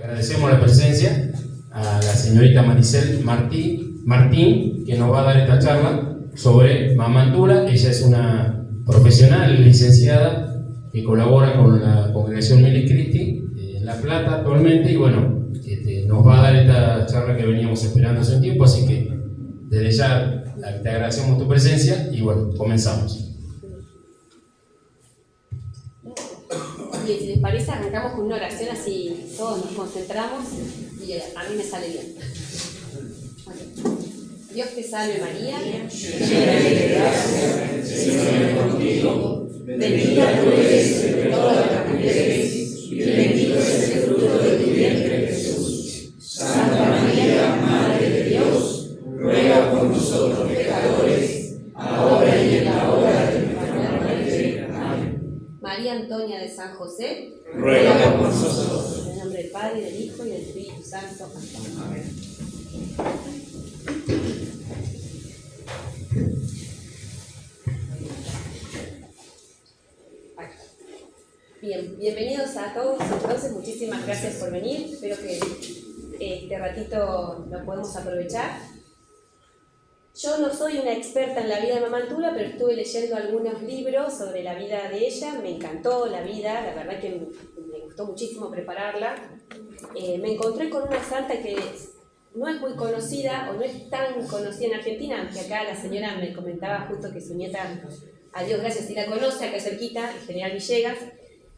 agradecemos la presencia a la señorita Maricel Martín, que nos va a dar esta charla sobre Mamantula. Ella es una profesional licenciada que colabora con la Congregación Miles Christi en La Plata actualmente, y bueno, nos va a dar esta charla que veníamos esperando hace un tiempo, así que desde ya te agradecemos tu presencia y bueno, comenzamos. Bien, si les parece, arrancamos con una oración, así todos nos concentramos y a mí me sale bien. Bueno. Dios te salve María, llena de gracia, el Señor es contigo, bendita tú eres entre todas las mujeres y bendito es el fruto de tu vientre Jesús. Santa María, Madre de Dios, ruega por nosotros pecadores, ahora y en la hora de nuestra muerte. Amén. María Antonia de San José, ruega por nosotros. En el nombre del Padre, del Hijo y del Espíritu Santo. Amén. Bien, bienvenidos a todos. Entonces, muchísimas gracias por venir. Espero que este ratito lo podamos aprovechar. Yo no soy una experta en la vida de Mamantula, pero estuve leyendo algunos libros sobre la vida de ella. Me encantó la vida, la verdad que me gustó muchísimo prepararla. Me encontré con una santa que no es muy conocida, o no es tan conocida en Argentina, aunque acá la señora me comentaba justo que su nieta, a Dios gracias, sí la conoce, acá cerquita, el General Villegas.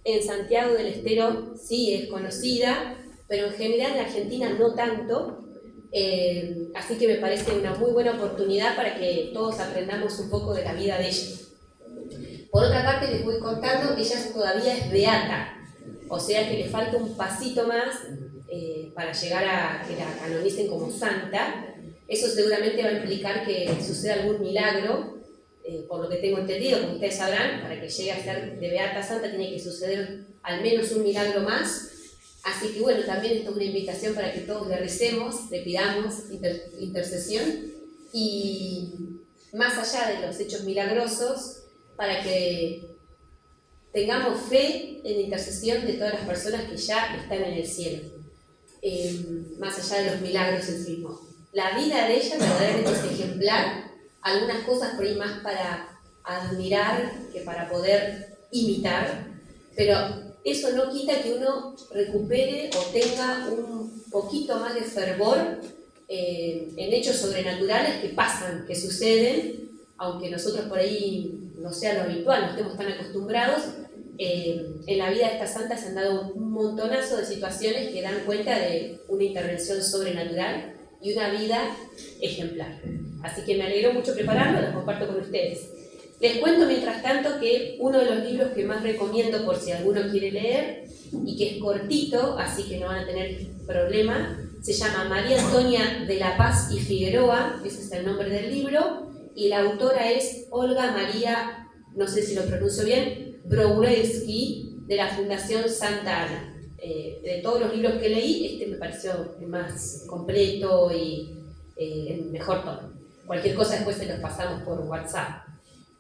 En Santiago del Estero sí es conocida, pero en general en Argentina no tanto. Así que me parece una muy buena oportunidad para que todos aprendamos un poco de la vida de ella. Por otra parte, les voy contando que ella todavía es beata, o sea que le falta un pasito más para llegar a que la canonicen como santa. Eso seguramente va a implicar que suceda algún milagro, por lo que tengo entendido, como ustedes sabrán, para que llegue a ser de beata santa tiene que suceder al menos un milagro más. Así que bueno, también esto es una invitación para que todos le recemos, le pidamos intercesión, y más allá de los hechos milagrosos, para que tengamos fe en la intercesión de todas las personas que ya están en el cielo, más allá de los milagros en sí mismos. La vida de ella verdaderamente es ejemplar, algunas cosas por ahí más para admirar que para poder imitar, pero eso no quita que uno recupere o tenga un poquito más de fervor en hechos sobrenaturales que pasan, que suceden, aunque nosotros por ahí no sea lo habitual, no estemos tan acostumbrados. En la vida de estas santas se han dado un montonazo de situaciones que dan cuenta de una intervención sobrenatural y una vida ejemplar. Así que me alegró mucho prepararlo, lo comparto con ustedes. Les cuento mientras tanto que uno de los libros que más recomiendo por si alguno quiere leer, y que es cortito, así que no van a tener problema, se llama María Antonia de la Paz y Figueroa, ese es el nombre del libro, y la autora es Olga María, no sé si lo pronuncio bien, Browlewski, de la Fundación Santa Ana. De todos los libros que leí, este me pareció el más completo y el mejor tono. Cualquier cosa después se los pasamos por WhatsApp.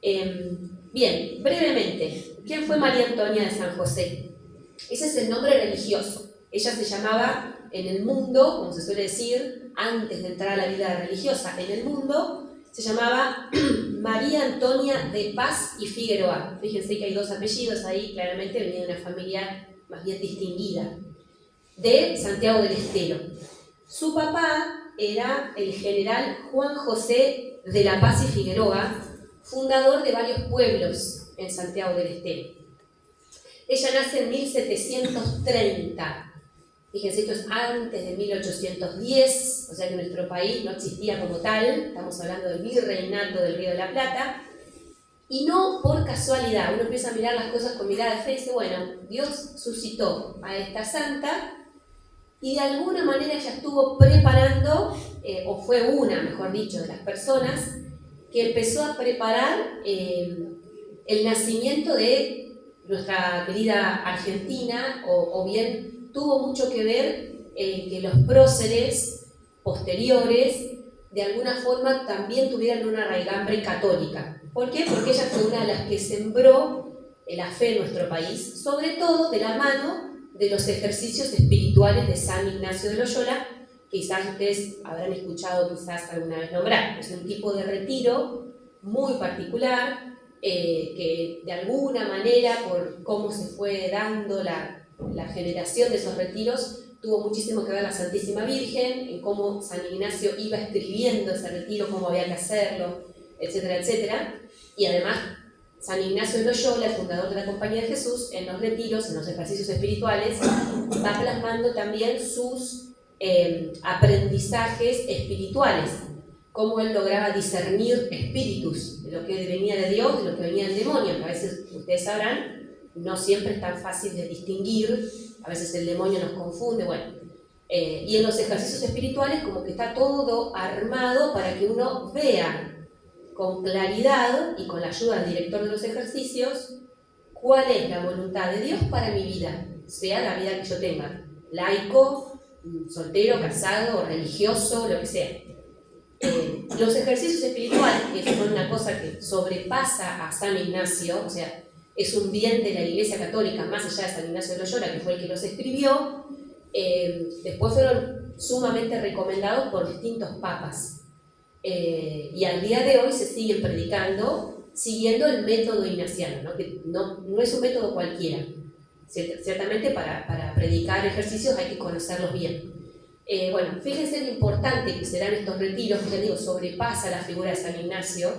Bien, brevemente, ¿quién fue María Antonia de San José? Ese es el nombre religioso. Ella se llamaba en el mundo, como se suele decir, antes de entrar a la vida religiosa, en el mundo se llamaba María Antonia de Paz y Figueroa. Fíjense que hay dos apellidos ahí, claramente venía de una familia más bien distinguida, de Santiago del Estero. Su papá era el general Juan José de la Paz y Figueroa, fundador de varios pueblos en Santiago del Estero. Ella nace en 1730. Fíjense, esto es antes de 1810, o sea que nuestro país no existía como tal, estamos hablando del virreinato del Río de la Plata, y no por casualidad. Uno empieza a mirar las cosas con mirada de fe y dice, bueno, Dios suscitó a esta santa, y de alguna manera ella estuvo preparando, o fue una, mejor dicho, de las personas que empezó a preparar el nacimiento de nuestra querida Argentina, o bien tuvo mucho que ver que los próceres posteriores de alguna forma también tuvieran una raigambre católica. ¿Por qué? Porque ella fue una de las que sembró la fe en nuestro país, sobre todo de la mano de los ejercicios espirituales de San Ignacio de Loyola. Quizás ustedes habrán escuchado quizás alguna vez nombrar. Es un tipo de retiro muy particular que de alguna manera, por cómo se fue dando la generación de esos retiros, tuvo muchísimo que ver la Santísima Virgen, en cómo San Ignacio iba escribiendo ese retiro, cómo había que hacerlo, etcétera, etcétera. Y además, San Ignacio de Loyola, el fundador de la Compañía de Jesús, en los retiros, en los ejercicios espirituales, va plasmando también sus aprendizajes espirituales, cómo él lograba discernir espíritus, de lo que venía de Dios, de lo que venía del demonio, que a veces, ustedes sabrán, no siempre es tan fácil de distinguir, a veces el demonio nos confunde, bueno. Y en los ejercicios espirituales como que está todo armado para que uno vea con claridad y con la ayuda del director de los ejercicios cuál es la voluntad de Dios para mi vida, sea la vida que yo tenga, laico, soltero, casado, religioso, lo que sea. Los ejercicios espirituales, que son una cosa que sobrepasa a San Ignacio, o sea, es un bien de la Iglesia Católica, más allá de San Ignacio de Loyola, que fue el que los escribió, después fueron sumamente recomendados por distintos papas. Y al día de hoy se siguen predicando siguiendo el método ignaciano, ¿no? Que no es un método cualquiera. Ciertamente para predicar ejercicios hay que conocerlos bien. Bueno, fíjense lo importante que serán estos retiros, que ya digo, sobrepasa la figura de San Ignacio,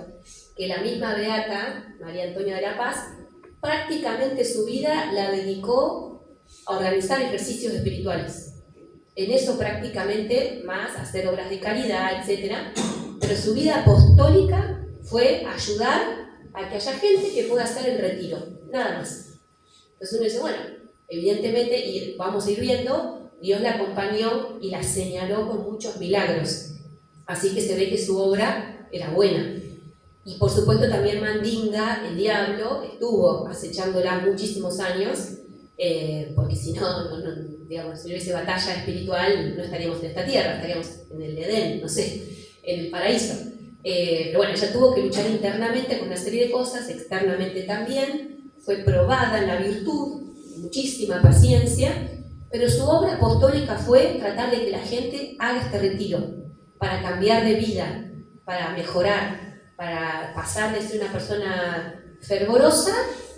que la misma beata, María Antonia de la Paz, prácticamente su vida la dedicó a organizar ejercicios espirituales. En eso prácticamente más, hacer obras de caridad, etc. Pero su vida apostólica fue ayudar a que haya gente que pueda hacer el retiro, nada más. Entonces uno dice, bueno, evidentemente, y vamos a ir viendo, Dios la acompañó y la señaló con muchos milagros. Así que se ve que su obra era buena. Y por supuesto también Mandinga, el diablo, estuvo acechándola muchísimos años, porque si no, digamos, si no hubiese batalla espiritual, no estaríamos en esta tierra, estaríamos en el Edén, no sé, en el paraíso. Pero bueno, ella tuvo que luchar internamente con una serie de cosas, externamente también. Fue probada en la virtud, muchísima paciencia, pero su obra apostólica fue tratar de que la gente haga este retiro para cambiar de vida, para mejorar, para pasar de ser una persona fervorosa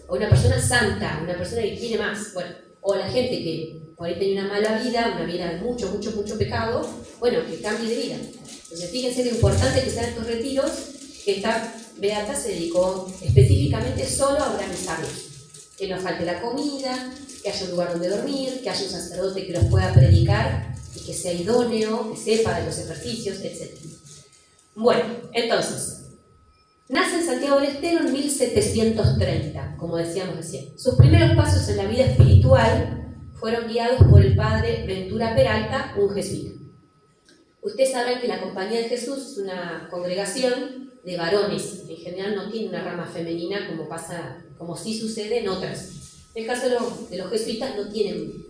a una persona santa, una persona que tiene más. Bueno, o la gente que por ahí tenía una mala vida, una vida de mucho pecado, bueno, que cambie de vida. Entonces fíjense lo importante que sean estos retiros, que esta beata se dedicó específicamente solo a organizarlos. Que no falte la comida, que haya un lugar donde dormir, que haya un sacerdote que los pueda predicar y que sea idóneo, que sepa de los ejercicios, etc. Bueno, entonces, nace en Santiago del Estero en 1730, como decíamos recién. Sus primeros pasos en la vida espiritual fueron guiados por el padre Ventura Peralta, un jesuita. Ustedes sabrán que la Compañía de Jesús es una congregación de varones. En general no tiene una rama femenina como sí sucede en otras. En el caso de los jesuitas no tienen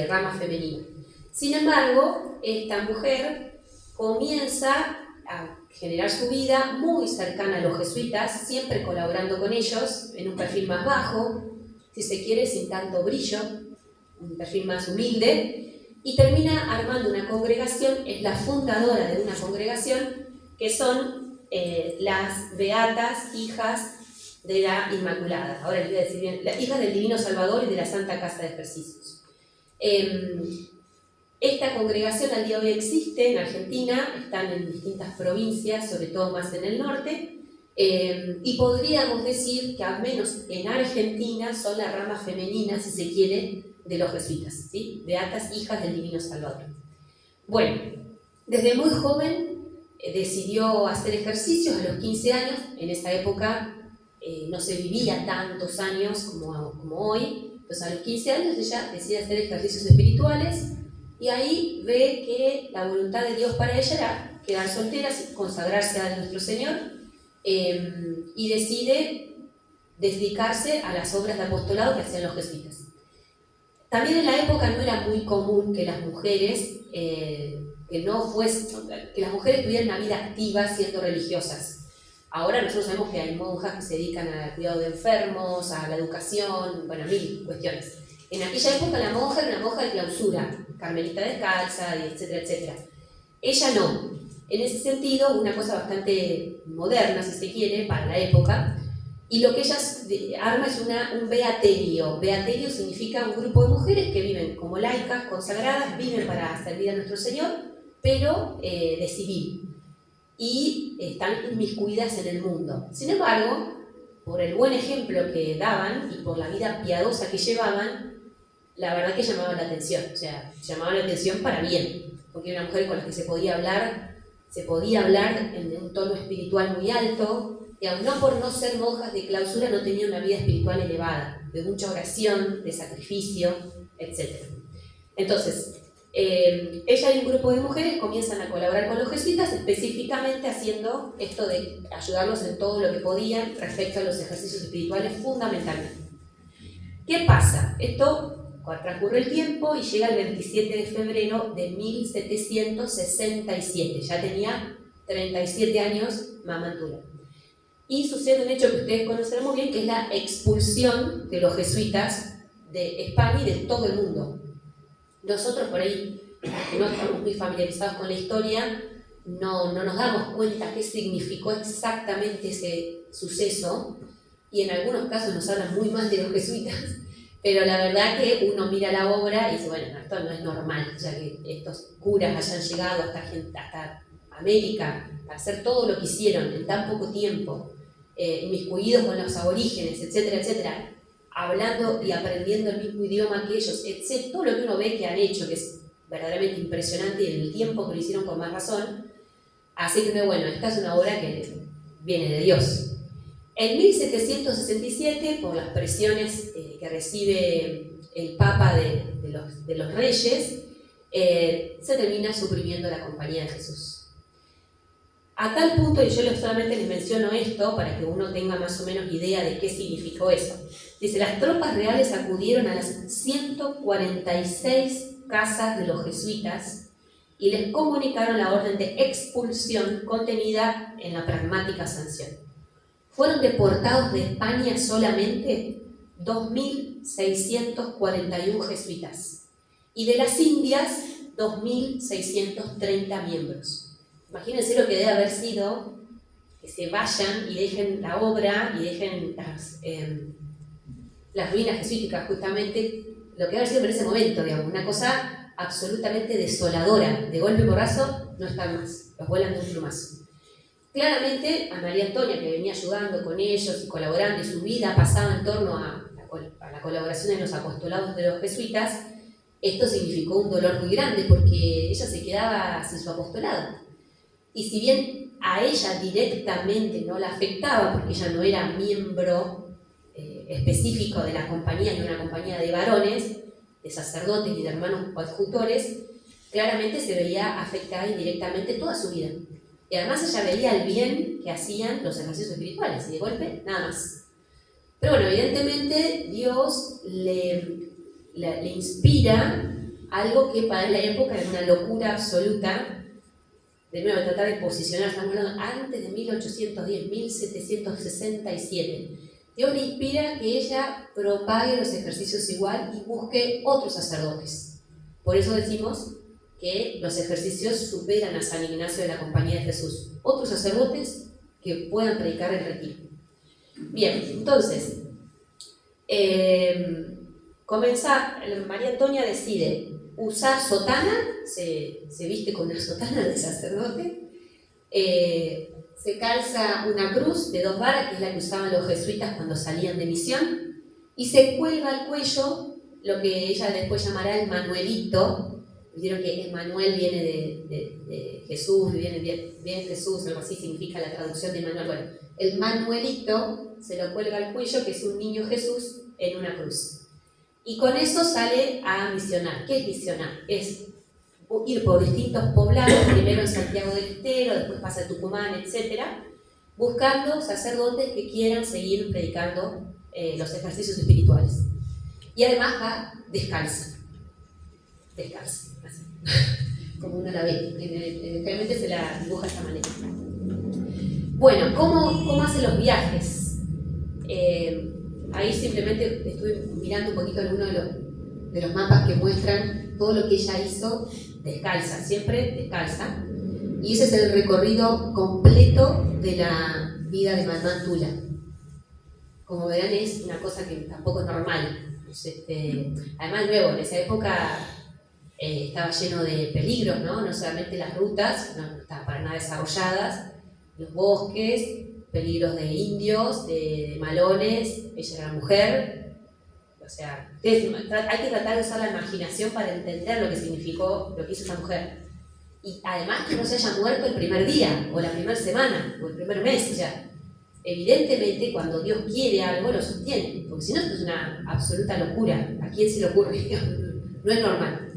rama femenina. Sin embargo, esta mujer comienza a generar su vida muy cercana a los jesuitas, siempre colaborando con ellos, en un perfil más bajo, si se quiere, sin tanto brillo, un perfil más humilde, y termina armando una congregación, es la fundadora de una congregación que son las beatas hijas de la Inmaculada. Ahora les voy a decir bien, las hijas del Divino Salvador y de la Santa Casa de Ejercicios. Esta congregación al día de hoy existe en Argentina, están en distintas provincias, sobre todo más en el norte, y podríamos decir que al menos en Argentina son la rama femenina, si se quiere, de los jesuitas, ¿sí? Beatas hijas del Divino Salvador. Bueno, desde muy joven decidió hacer ejercicios a los 15 años. En esa época no se vivía tantos años como hoy. Entonces a los 15 años ella decide hacer ejercicios espirituales y ahí ve que la voluntad de Dios para ella era quedar soltera, consagrarse a nuestro Señor, y decide dedicarse a las obras de apostolado que hacían los jesuitas. También en la época no era muy común que las mujeres que las mujeres tuvieran una vida activa siendo religiosas. Ahora nosotros sabemos que hay monjas que se dedican al cuidado de enfermos, a la educación, bueno, mil cuestiones. En aquella época la monja era una monja de clausura, carmelita descalza, etcétera, etcétera. Ella no. En ese sentido, una cosa bastante moderna, si se quiere, para la época, y lo que ella arma es un beaterio. Beaterio significa un grupo de mujeres que viven como laicas, consagradas, viven para servir a nuestro Señor, pero de civil, y están inmiscuidas en el mundo. Sin embargo, por el buen ejemplo que daban y por la vida piadosa que llevaban, la verdad que llamaban la atención, o sea, llamaban la atención para bien, porque era una mujer con la que se podía hablar en un tono espiritual muy alto, y aun no por no ser monjas de clausura, no tenía una vida espiritual elevada, de mucha oración, de sacrificio, etc. Entonces, ella y un grupo de mujeres comienzan a colaborar con los jesuitas, específicamente haciendo esto de ayudarlos en todo lo que podían respecto a los ejercicios espirituales fundamentalmente. ¿Qué pasa? Esto transcurre el tiempo y llega el 27 de febrero de 1767. Ya tenía 37 años Mamantula. Y sucede un hecho que ustedes conocerán muy bien, que es la expulsión de los jesuitas de España y de todo el mundo. Nosotros por ahí, que no estamos muy familiarizados con la historia, no nos damos cuenta qué significó exactamente ese suceso, y en algunos casos nos hablan muy mal de los jesuitas, pero la verdad que uno mira la obra y dice, bueno, esto no es normal, ya que estos curas hayan llegado hasta América para hacer todo lo que hicieron en tan poco tiempo, inmiscuidos con los aborígenes, etcétera, etcétera, hablando y aprendiendo el mismo idioma que ellos, etcétera, todo lo que uno ve que han hecho, que es verdaderamente impresionante, y en el tiempo que lo hicieron con más razón. Así que bueno, esta es una obra que viene de Dios. En 1767, por las presiones que recibe el Papa de los Reyes, se termina suprimiendo la Compañía de Jesús. A tal punto, y yo solamente les menciono esto para que uno tenga más o menos idea de qué significó eso. Dice, las tropas reales acudieron a las 146 casas de los jesuitas y les comunicaron la orden de expulsión contenida en la pragmática sanción. Fueron deportados de España solamente 2.641 jesuitas y de las Indias 2.630 miembros. Imagínense lo que debe haber sido que se vayan y dejen la obra y dejen las ruinas jesuíticas, justamente, lo que debe haber sido en ese momento, digamos, una cosa absolutamente desoladora. De golpe y porrazo no están más, los vuelan de un plumazo. Claramente a María Antonia, que venía ayudando con ellos y colaborando, y su vida pasaba en torno a la colaboración en los apostolados de los jesuitas, esto significó un dolor muy grande porque ella se quedaba sin su apostolado. Y si bien a ella directamente no la afectaba, porque ella no era miembro específico de la compañía, ni una compañía de varones, de sacerdotes y de hermanos coadjutores, claramente se veía afectada indirectamente toda su vida. Y además ella veía el bien que hacían los ejercicios espirituales, y de golpe, nada más. Pero bueno, evidentemente Dios le inspira algo que para la época era una locura absoluta. De nuevo, tratar de posicionar, estamos hablando antes de 1810, 1767. Dios le inspira que ella propague los ejercicios igual y busque otros sacerdotes. Por eso decimos que los ejercicios superan a San Ignacio de la Compañía de Jesús. Otros sacerdotes que puedan predicar el retiro. Bien, entonces, María Antonia decide usar sotana, se viste con una sotana de sacerdote, se calza una cruz de 2 varas, que es la que usaban los jesuitas cuando salían de misión, y se cuelga al cuello lo que ella después llamará el manuelito. Vieron que Emmanuel viene de Jesús, viene bien Jesús, algo así significa la traducción de Manuel. Bueno, el manuelito se lo cuelga al cuello, que es un niño Jesús en una cruz. Y con eso sale a misionar. ¿Qué es misionar? Es ir por distintos poblados, primero en Santiago del Estero, después pasa a Tucumán, etc., buscando sacerdotes que quieran seguir predicando los ejercicios espirituales. Y además va descalza, así, como uno la ve. Realmente se la dibuja de esta manera. Bueno, ¿cómo hace los viajes? Ahí simplemente estuve mirando un poquito algunos de los mapas que muestran todo lo que ella hizo descalza, siempre descalza. Y ese es el recorrido completo de la vida de Mamá Tula. Como verán, es una cosa que tampoco es normal. Además, luego, en esa época estaba lleno de peligros, ¿no? No solamente las rutas, no estaban para nada desarrolladas, los bosques, peligros de indios, de malones, ella era mujer. O sea, hay que tratar de usar la imaginación para entender lo que significó, lo que hizo esa mujer. Y además que no se haya muerto el primer día, o la primera semana, o el primer mes ya. Evidentemente, cuando Dios quiere algo, lo sostiene, porque si no, esto es una absoluta locura. ¿A quién se le ocurre? No es normal.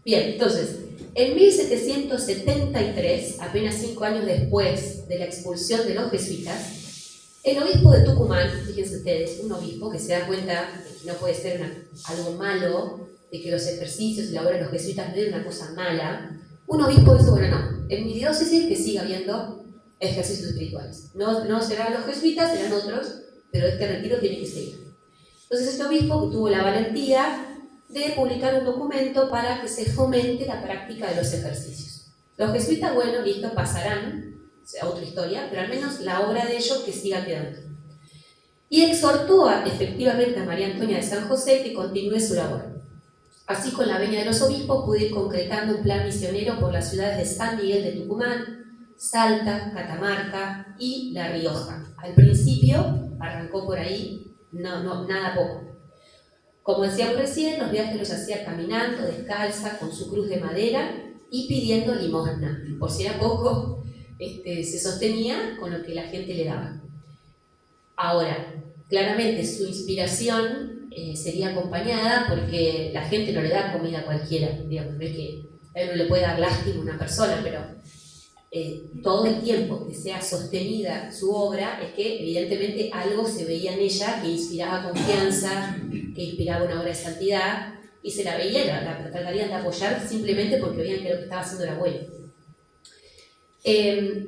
Bien, entonces, en 1773, apenas 5 años después de la expulsión de los jesuitas, el obispo de Tucumán, fíjense ustedes, un obispo que se da cuenta de que no puede ser algo malo, de que los ejercicios y la obra de los jesuitas no era una cosa mala, un obispo dice, bueno, no, en mi diócesis que siga habiendo ejercicios espirituales. No serán los jesuitas, serán otros, pero este retiro tiene que seguir. Entonces este obispo tuvo la valentía de publicar un documento para que se fomente la práctica de los ejercicios. Los jesuitas, bueno, listo, pasarán a otra historia, pero al menos la obra de ellos que siga quedando. Y exhortó efectivamente a María Antonia de San José que continúe su labor. Así, con la venia de los obispos, pude ir concretando un plan misionero por las ciudades de San Miguel de Tucumán, Salta, Catamarca y La Rioja. Al principio arrancó por ahí, nada poco. Como decíamos recién, los viajes los hacía caminando, descalza, con su cruz de madera y pidiendo limosna. Por si era poco, se sostenía con lo que la gente le daba. Ahora, claramente su inspiración sería acompañada porque la gente no le da comida a cualquiera, digamos, no es que a él no le puede dar lástima a una persona, pero todo el tiempo que sea sostenida su obra es que evidentemente algo se veía en ella que inspiraba confianza, que inspiraba una obra de santidad, y se la veía, la tratarían de apoyar simplemente porque veían que lo que estaba haciendo era bueno.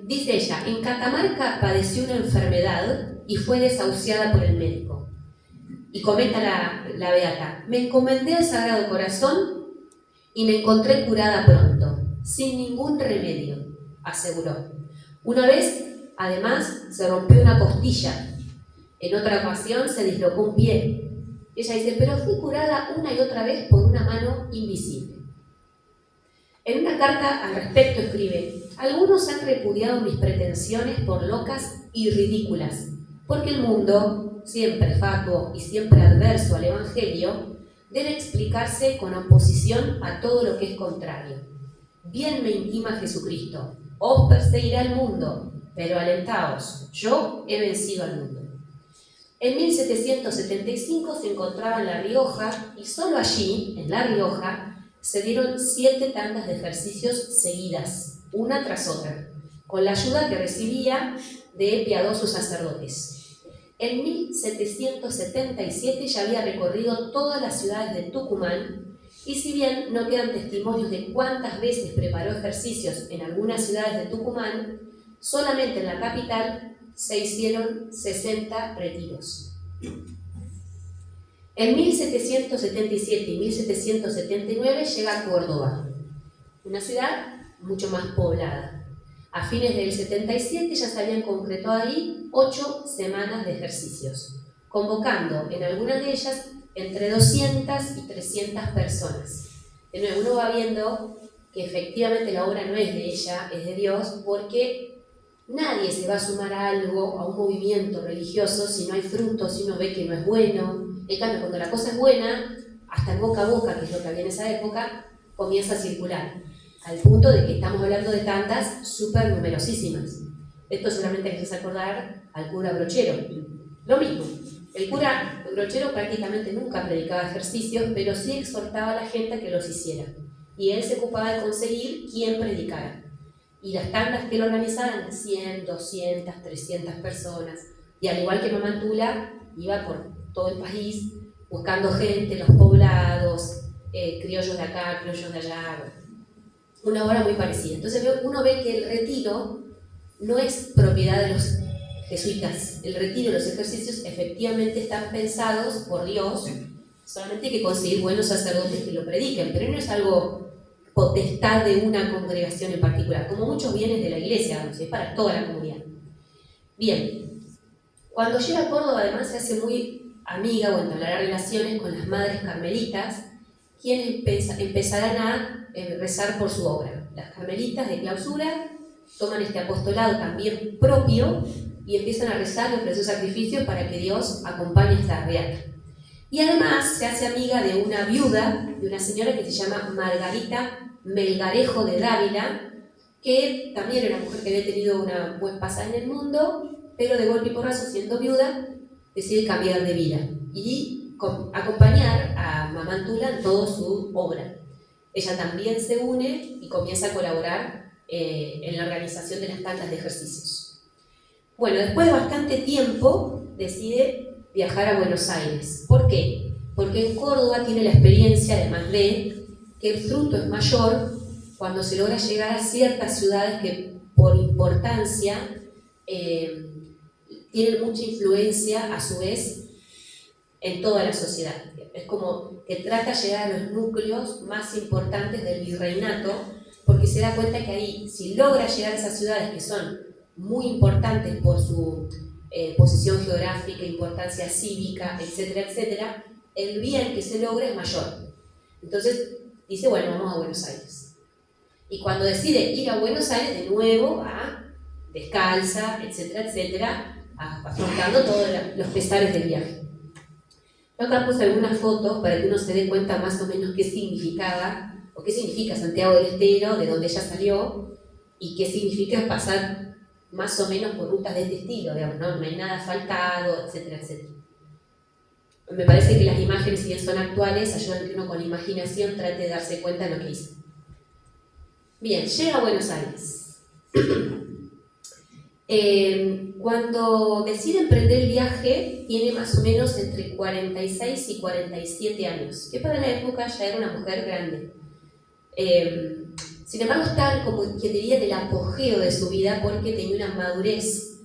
Dice ella, en Catamarca padeció una enfermedad y fue desahuciada por el médico. Y comenta la beata, me encomendé al Sagrado Corazón y me encontré curada pronto, sin ningún remedio, aseguró. Una vez, además, se rompió una costilla. En otra ocasión se dislocó un pie. Ella dice, pero fui curada una y otra vez por una mano invisible. En una carta al respecto escribe, algunos han repudiado mis pretensiones por locas y ridículas, porque el mundo, siempre fatuo y siempre adverso al Evangelio, debe explicarse con oposición a todo lo que es contrario. Bien me intima Jesucristo, os perseguirá el mundo, pero alentaos, yo he vencido al mundo. En 1775 se encontraba en La Rioja y solo allí, en La Rioja, se dieron 7 tandas de ejercicios seguidas, una tras otra, con la ayuda que recibía de piadosos sacerdotes. En 1777 ya había recorrido todas las ciudades de Tucumán y si bien no quedan testimonios de cuántas veces preparó ejercicios en algunas ciudades de Tucumán, solamente en la capital se hicieron 60 retiros. En 1777 y 1779 llega a Córdoba, una ciudad mucho más poblada. A fines del 77 ya se habían concretado ahí 8 semanas de ejercicios, convocando en algunas de ellas entre 200 y 300 personas. De nuevo, uno va viendo que efectivamente la obra no es de ella, es de Dios, porque nadie se va a sumar a algo, a un movimiento religioso, si no hay frutos, si uno ve que no es bueno. En cambio, cuando la cosa es buena, hasta en boca a boca, que es lo que había en esa época, comienza a circular, al punto de que estamos hablando de tandas súper numerosísimas. Esto solamente hay que acordar al cura Brochero. Lo mismo, el cura Brochero prácticamente nunca predicaba ejercicios, pero sí exhortaba a la gente a que los hiciera. Y él se ocupaba de conseguir quién predicara. Y las tandas que él organizaban, 100, 200, 300 personas. Y al igual que Mamá Tula, iba por todo el país buscando gente, los poblados, criollos de acá, criollos de allá. Una obra muy parecida. Entonces uno ve que el retiro no es propiedad de los jesuitas. El retiro y los ejercicios efectivamente están pensados por Dios, Solamente hay que conseguir buenos sacerdotes que lo prediquen, pero no es algo potestad de una congregación en particular, como muchos bienes de la iglesia, es para toda la comunidad. Bien, cuando llega a Córdoba además se hace muy amiga o entablará relaciones con las madres carmelitas, quienes empezarán a rezar por su obra. Las carmelitas de clausura toman este apostolado también propio y empiezan a rezar los preciosos sacrificios para que Dios acompañe a esta beata. Y además se hace amiga de una viuda, de una señora que se llama Margarita Melgarejo de Dávila, que también era una mujer que había tenido una buen pasada en el mundo, pero de golpe y porrazo, siendo viuda, decide cambiar de vida y acompañar a Mamá Antula en toda su obra. Ella también se une y comienza a colaborar en la organización de las tandas de ejercicios. Bueno, después de bastante tiempo decide viajar a Buenos Aires. ¿Por qué? Porque en Córdoba tiene la experiencia, además de que el fruto es mayor cuando se logra llegar a ciertas ciudades que por importancia tienen mucha influencia a su vez en toda la sociedad. Es como que trata de llegar a los núcleos más importantes del virreinato, porque se da cuenta que ahí, si logra llegar a esas ciudades que son muy importantes por su posición geográfica, importancia cívica, etcétera, etcétera, el bien que se logra es mayor. Entonces dice, bueno, vamos a Buenos Aires. Y cuando decide ir a Buenos Aires, de nuevo va descalza, etcétera, etcétera, afrontando todos los pesares del viaje. Yo acá puse algunas fotos para que uno se dé cuenta más o menos qué significaba, o qué significa Santiago del Estero, de donde ella salió, y qué significa pasar más o menos por rutas de este estilo, digamos, ¿no? No hay nada asfaltado, etcétera, etcétera. Me parece que las imágenes, si bien son actuales, ayudan a que uno con la imaginación trate de darse cuenta de lo que hizo. Bien, llega a Buenos Aires. Cuando decide emprender el viaje, tiene más o menos entre 46 y 47 años, que para la época ya era una mujer grande. Sin embargo, está como quien diría en el apogeo de su vida porque tenía una madurez.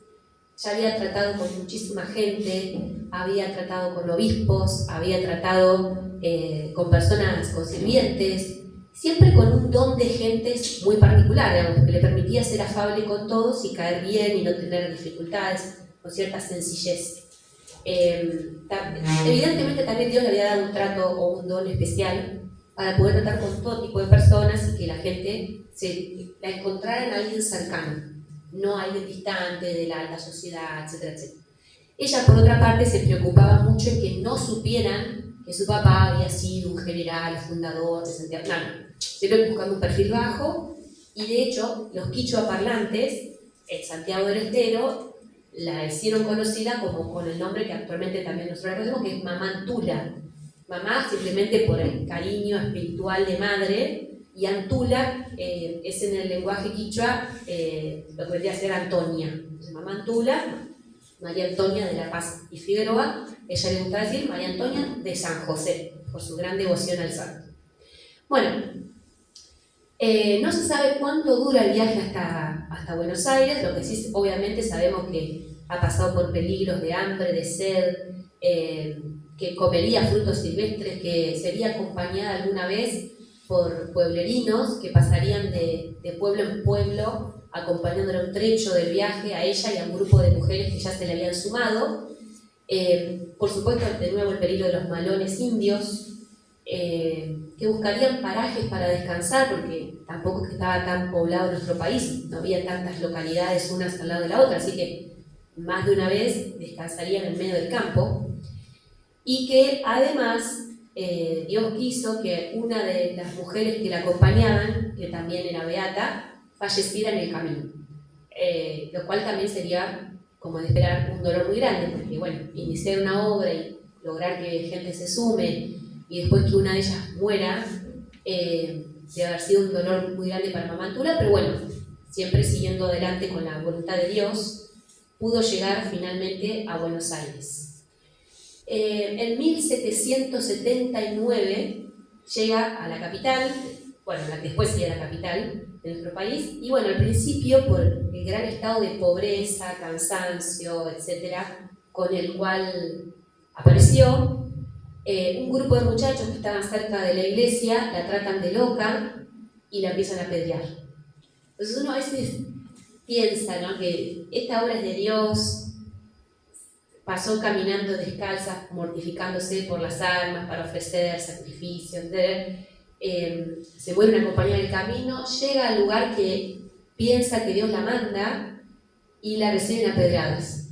Ya había tratado con muchísima gente, había tratado con obispos, había tratado con personas, con sirvientes, siempre con un don de gentes muy particular, digamos, que le permitía ser afable con todos y caer bien y no tener dificultades, con cierta sencillez. Evidentemente también Dios le había dado un trato o un don especial para poder tratar con todo tipo de personas y que la gente la encontrara en alguien cercano, no alguien distante de la alta sociedad, etcétera, etcétera. Ella, por otra parte, se preocupaba mucho en que no supieran que su papá había sido un general, fundador de Santiago. No, siempre buscando un perfil bajo, y de hecho, los quichua parlantes en Santiago del Estero la hicieron conocida como con el nombre que actualmente también nosotros conocemos, que es Mamá Antula. Mamá simplemente por el cariño espiritual de madre, y Antula es en el lenguaje quichua lo que vendría a ser Antonia. Entonces, Mamá Antula, María Antonia de la Paz y Figueroa, ella le gustaba decir María Antonia de San José, por su gran devoción al santo. Bueno, no se sabe cuánto dura el viaje hasta Buenos Aires, lo que sí obviamente sabemos que ha pasado por peligros de hambre, de sed, que comería frutos silvestres, que sería acompañada alguna vez por pueblerinos que pasarían de pueblo en pueblo acompañándola un trecho del viaje a ella y a un grupo de mujeres que ya se le habían sumado. Por supuesto, de nuevo el peligro de los malones indios, que buscarían parajes para descansar, porque tampoco es que estaba tan poblado nuestro país, no había tantas localidades unas al lado de la otra, así que más de una vez descansarían en medio del campo. Y que además Dios quiso que una de las mujeres que la acompañaban, que también era beata, falleciera en el camino, lo cual también sería, como de esperar, un dolor muy grande, porque bueno, iniciar una obra y lograr que gente se sume y después que una de ellas muera, debe haber sido un dolor muy grande para Mamá Antula, pero bueno, siempre siguiendo adelante con la voluntad de Dios, pudo llegar finalmente a Buenos Aires. En 1779 llega a la capital, bueno, la que después sería la capital de nuestro país, y bueno, al principio por el gran estado de pobreza, cansancio, etcétera, con el cual apareció, Un grupo de muchachos que estaban cerca de la iglesia la tratan de loca y la empiezan a apedrear. Entonces uno a veces piensa, ¿no?, que esta obra es de Dios. Pasó caminando descalza, mortificándose por las almas para ofrecer sacrificios. Se muere una compañera del camino, llega al lugar que piensa que Dios la manda y la reciben a pedradas.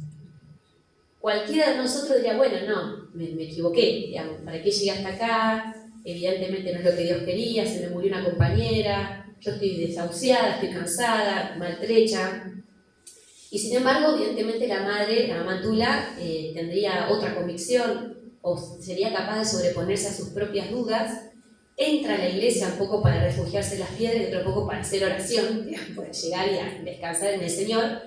Cualquiera de nosotros diría, bueno, no, me equivoqué, digamos, ¿para qué llegué hasta acá? Evidentemente no es lo que Dios quería, se me murió una compañera, yo estoy desahuciada, estoy cansada, maltrecha. Y sin embargo, evidentemente la mamá Tula, tendría otra convicción o sería capaz de sobreponerse a sus propias dudas. Entra a la iglesia un poco para refugiarse en las piedras y otro poco para hacer oración, para llegar y a descansar en el Señor.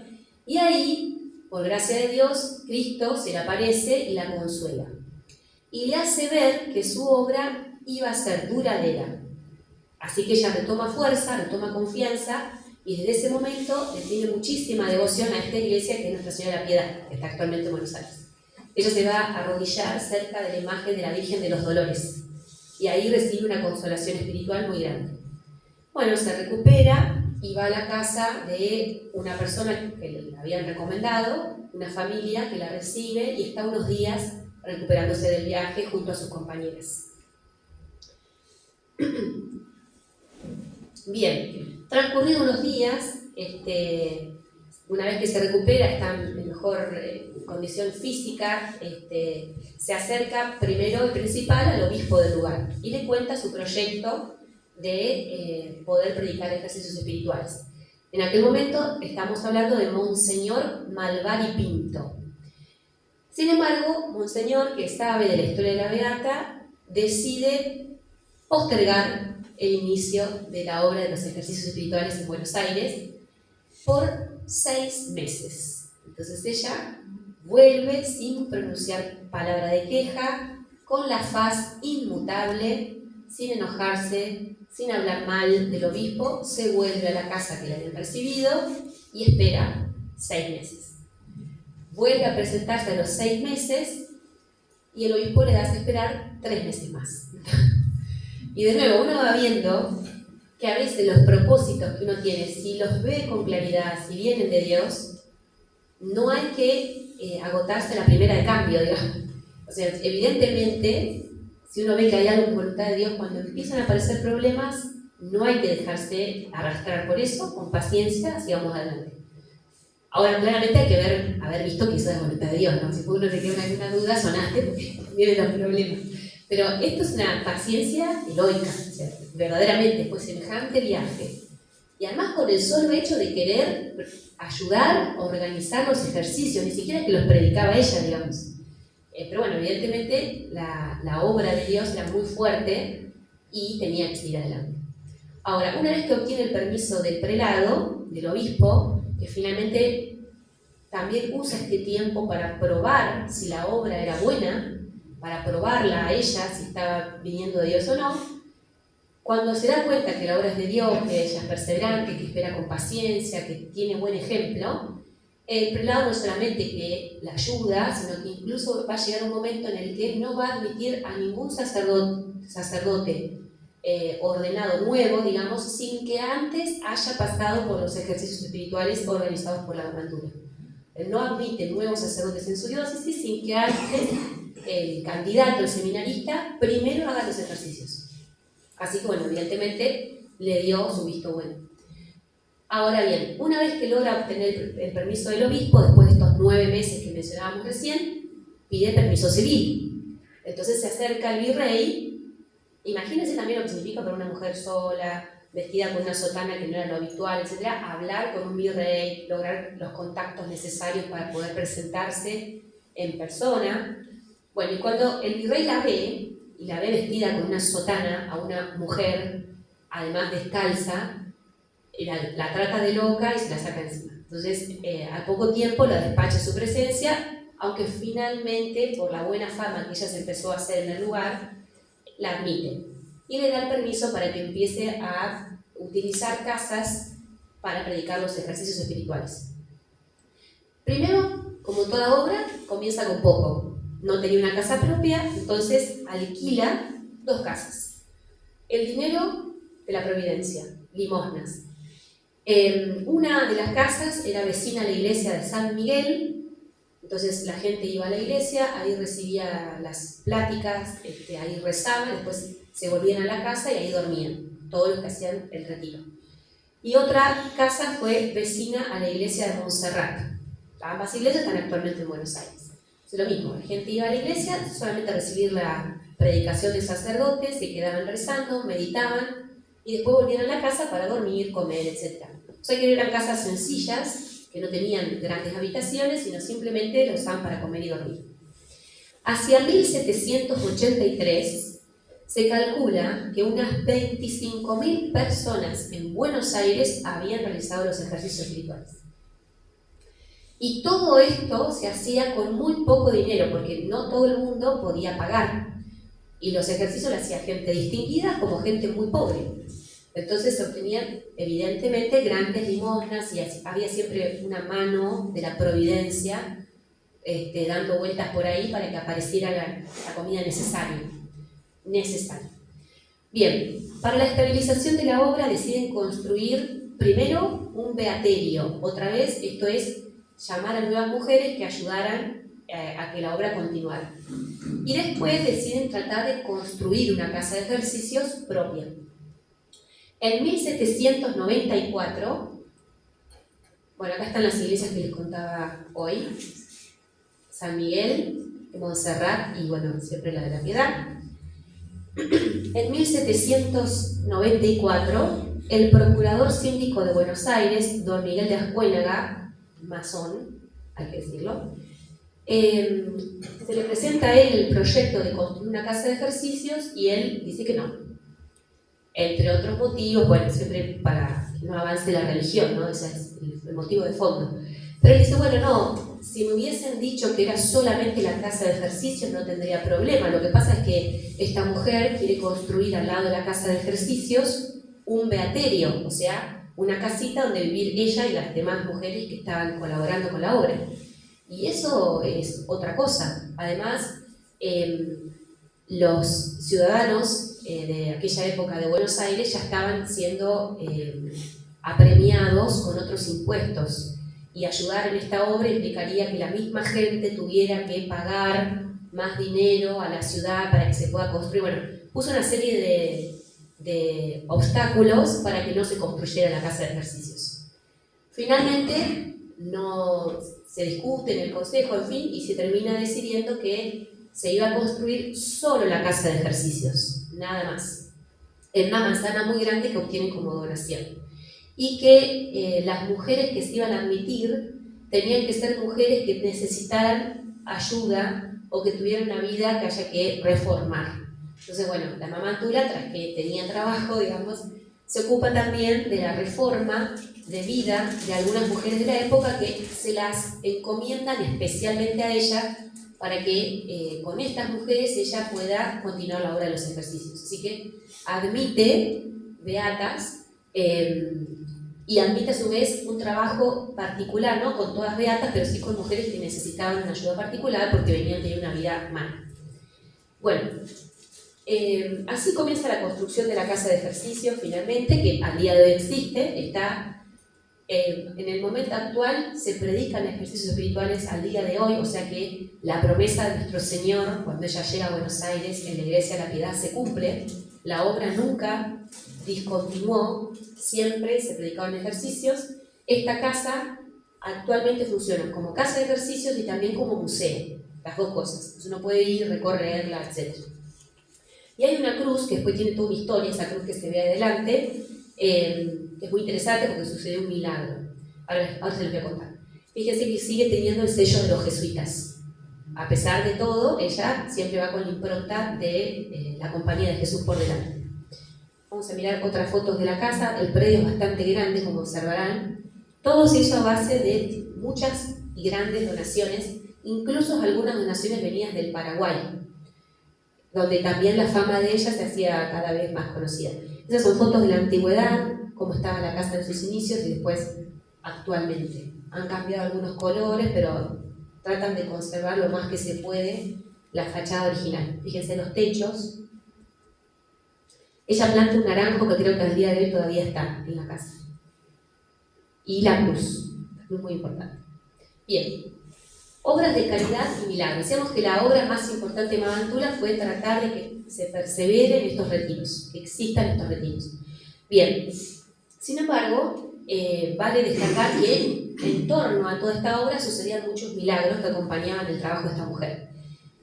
Y ahí, por gracia de Dios, Cristo se le aparece y la consuela. Y le hace ver que su obra iba a ser duradera. Así que ella retoma fuerza, retoma confianza, y desde ese momento le tiene muchísima devoción a esta iglesia que es Nuestra Señora de la Piedad, que está actualmente en Buenos Aires. Ella se va a arrodillar cerca de la imagen de la Virgen de los Dolores y ahí recibe una consolación espiritual muy grande. Bueno, se recupera y va a la casa de una persona que le habían recomendado, una familia que la recibe y está unos días recuperándose del viaje junto a sus compañeras. Bien, transcurridos unos días, una vez que se recupera, está en mejor condición física, se acerca primero y principal al obispo del lugar y le cuenta su proyecto de poder predicar ejercicios espirituales. En aquel momento estamos hablando de Monseñor Malvari Pinto. Sin embargo, Monseñor, que sabe de la historia de la Beata, decide postergar el inicio de la obra de los ejercicios espirituales en Buenos Aires por 6 meses. Entonces ella vuelve sin pronunciar palabra de queja, con la faz inmutable, sin enojarse, sin hablar mal del obispo, se vuelve a la casa que le habían recibido y espera 6 meses. Vuelve a presentarse a los 6 meses y el obispo le hace esperar 3 meses más. Y de nuevo, uno va viendo que a veces los propósitos que uno tiene, si los ve con claridad, si vienen de Dios, no hay que agotarse a la primera de cambio, digamos. O sea, evidentemente, si uno ve que hay algo en voluntad de Dios, cuando empiezan a aparecer problemas, no hay que dejarse arrastrar por eso, con paciencia, sigamos adelante. Ahora, claramente hay que haber visto que eso es voluntad de Dios, ¿no? Si uno te queda alguna duda, sonaste porque vienen los problemas. Pero esto es una paciencia heroica, o sea, verdaderamente fue semejante viaje. Y además con el solo hecho de querer ayudar, organizar los ejercicios, ni siquiera que los predicaba ella, digamos. Pero bueno, evidentemente la obra de Dios era muy fuerte y tenía que seguir adelante. Ahora, una vez que obtiene el permiso del prelado, del obispo, que finalmente también usa este tiempo para probar si la obra era buena, para probarla a ella, si estaba viniendo de Dios o no, cuando se da cuenta que la obra es de Dios, que ella es perseverante, que espera con paciencia, que tiene buen ejemplo, el prelado no solamente que la ayuda, sino que incluso va a llegar un momento en el que no va a admitir a ningún sacerdote ordenado nuevo, digamos, sin que antes haya pasado por los ejercicios espirituales organizados por la hermandura. Él no admite nuevos sacerdotes en su diócesis sin que antes el candidato, el seminarista, primero haga los ejercicios. Así que, bueno, evidentemente le dio su visto bueno. Ahora bien, una vez que logra obtener el permiso del obispo, después de estos 9 meses que mencionábamos recién, pide permiso civil. Entonces se acerca al virrey. Imagínense también lo que significa para una mujer sola, vestida con una sotana que no era lo habitual, etc., hablar con un virrey, lograr los contactos necesarios para poder presentarse en persona. Bueno, y cuando el virrey la ve, y la ve vestida con una sotana a una mujer, además descalza, la trata de loca y se la saca encima. Entonces, al poco tiempo la despacha su presencia, aunque finalmente, por la buena fama que ella se empezó a hacer en el lugar, la admite. Y le da el permiso para que empiece a utilizar casas para predicar los ejercicios espirituales. Primero, como toda obra, comienza con poco. no tenía una casa propia, entonces alquila 2 casas. El dinero de la providencia, limosnas. Una de las casas era vecina a la iglesia de San Miguel, entonces la gente iba a la iglesia, ahí recibía las pláticas, ahí rezaban, después se volvían a la casa y ahí dormían, todos los que hacían el retiro. Y otra casa fue vecina a la iglesia de Montserrat. Ambas iglesias están actualmente en Buenos Aires. Es lo mismo, la gente iba a la iglesia solamente a recibir la predicación del sacerdote, se quedaban rezando, meditaban y después volvían a la casa para dormir, comer, etc. O sea que eran casas sencillas, que no tenían grandes habitaciones, sino simplemente lo usaban para comer y dormir. Hacia 1783 se calcula que unas 25.000 personas en Buenos Aires habían realizado los ejercicios espirituales. Y todo esto se hacía con muy poco dinero, porque no todo el mundo podía pagar. Y los ejercicios los hacía gente distinguida como gente muy pobre. Entonces se obtenían evidentemente grandes limosnas y había siempre una mano de la providencia dando vueltas por ahí para que apareciera la comida necesaria. Bien, para la estabilización de la obra deciden construir primero un beaterio. Otra vez, esto es llamar a nuevas mujeres que ayudaran a que la obra continuara. Y después deciden tratar de construir una casa de ejercicios propia. En 1794, bueno, acá están las iglesias que les contaba hoy, San Miguel, Montserrat y bueno, siempre la de la Piedad. En 1794, el procurador síndico de Buenos Aires, don Miguel de Ascuénaga, masón, hay que decirlo, se le presenta a él el proyecto de construir una casa de ejercicios y él dice que no. Entre otros motivos, bueno, siempre para que no avance la religión, ¿no? Ese es el motivo de fondo. Pero él dice, bueno, no, si me hubiesen dicho que era solamente la casa de ejercicios no tendría problema. Lo que pasa es que esta mujer quiere construir al lado de la casa de ejercicios un beaterio, o sea, una casita donde vivir ella y las demás mujeres que estaban colaborando con la obra. Y eso es otra cosa. Además, los ciudadanos de aquella época de Buenos Aires ya estaban siendo apremiados con otros impuestos. Y ayudar en esta obra implicaría que la misma gente tuviera que pagar más dinero a la ciudad para que se pueda construir. Bueno, puso una serie de obstáculos para que no se construyera la casa de ejercicios. Finalmente, no se discute en el consejo, en fin, y se termina decidiendo que se iba a construir solo la casa de ejercicios, nada más, en una manzana muy grande que obtienen como donación. Y que las mujeres que se iban a admitir tenían que ser mujeres que necesitaran ayuda o que tuvieran una vida que haya que reformar. Entonces, bueno, la mamá Tula, tras que tenía trabajo, digamos, se ocupa también de la reforma de vida de algunas mujeres de la época que se las encomiendan especialmente a ella para que con estas mujeres ella pueda continuar la obra de los ejercicios. Así que admite beatas y admite a su vez un trabajo particular, no con todas beatas, pero sí con mujeres que necesitaban una ayuda particular porque venían de una vida mala. Bueno, así comienza la construcción de la casa de ejercicios finalmente, que al día de hoy existe, está en el momento actual se predican ejercicios espirituales al día de hoy, o sea que la promesa de nuestro Señor cuando ella llega a Buenos Aires en la Iglesia de la Piedad se cumple. La obra nunca discontinuó, siempre se predicaban ejercicios. Esta casa actualmente funciona como casa de ejercicios y también como museo, las dos cosas. Entonces uno puede ir, recorrerla, etc. Y hay una cruz que después tiene toda una historia, esa cruz que se ve adelante, que es muy interesante porque sucedió un milagro. Ahora se los voy a contar. Fíjense que sigue teniendo el sello de los jesuitas. A pesar de todo, ella siempre va con la impronta de la compañía de Jesús por delante. Vamos a mirar otras fotos de la casa. El predio es bastante grande, como observarán. Todo se hizo a base de muchas y grandes donaciones, incluso algunas donaciones venidas del Paraguay, donde también la fama de ella se hacía cada vez más conocida. Esas son fotos de la antigüedad, cómo estaba la casa en sus inicios y después actualmente. Han cambiado algunos colores, pero tratan de conservar lo más que se puede la fachada original. Fíjense los techos. Ella planta un naranjo que creo que al día de hoy todavía está en la casa. Y la cruz muy importante. Bien, obras de caridad y milagros. Decíamos que la obra más importante de Mamantula fue tratar de que se persevere en estos retiros, que existan estos retiros. Bien, sin embargo, vale destacar que en torno a toda esta obra sucedían muchos milagros que acompañaban el trabajo de esta mujer.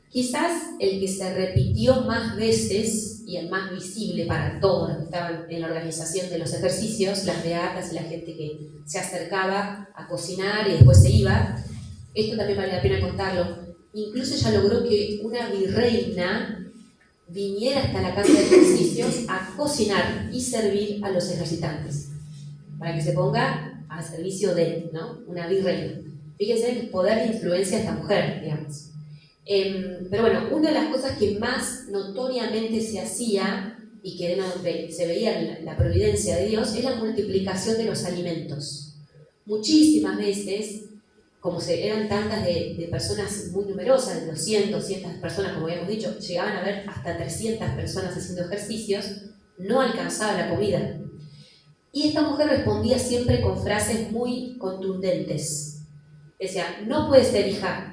Quizás el que se repitió más veces y el más visible para todos los que estaban en la organización de los ejercicios, las beatas y la gente que se acercaba a cocinar y después se iba, esto también vale la pena contarlo. Incluso ella logró que una virreina viniera hasta la casa de ejercicios a cocinar y servir a los ejercitantes, para que se ponga al servicio de, ¿no?, una virreina. Fíjense el poder de influencia de esta mujer, digamos. Pero bueno, una de las cosas que más notoriamente se hacía y que se veía en la providencia de Dios es la multiplicación de los alimentos. Muchísimas veces, como eran tantas de personas muy numerosas, de 200 personas, como habíamos dicho, llegaban a haber hasta 300 personas haciendo ejercicios, no alcanzaba la comida. Y esta mujer respondía siempre con frases muy contundentes. Decía, no puede ser, hija,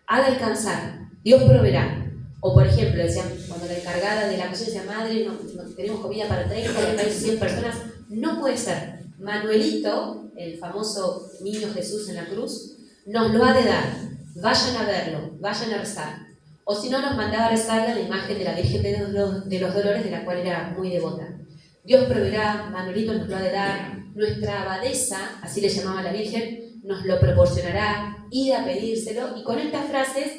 ha de alcanzar, Dios proveerá. O por ejemplo, decían, cuando la encargada de la cocina decía, madre, no tenemos comida para 30, 100 personas, no puede ser. Manuelito, el famoso niño Jesús en la cruz, nos lo ha de dar. Vayan a verlo, vayan a rezar. O si no, nos mandaba a rezar la imagen de la Virgen de los Dolores, de la cual era muy devota. Dios proveerá, Manuelito nos lo ha de dar, nuestra abadesa, así le llamaba a la Virgen, nos lo proporcionará, id a pedírselo, y con estas frases,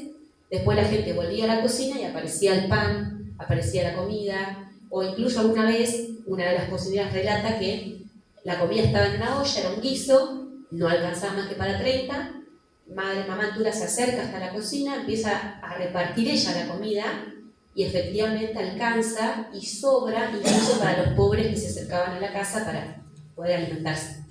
después la gente volvía a la cocina y aparecía el pan, aparecía la comida, o incluso alguna vez, una de las posibilidades relata que la comida estaba en una olla, era un guiso, no alcanzaba más que para 30, Madre Mamantula se acerca hasta la cocina, empieza a repartir ella la comida, y efectivamente alcanza y sobra incluso para los pobres que se acercaban a la casa para poder alimentarse.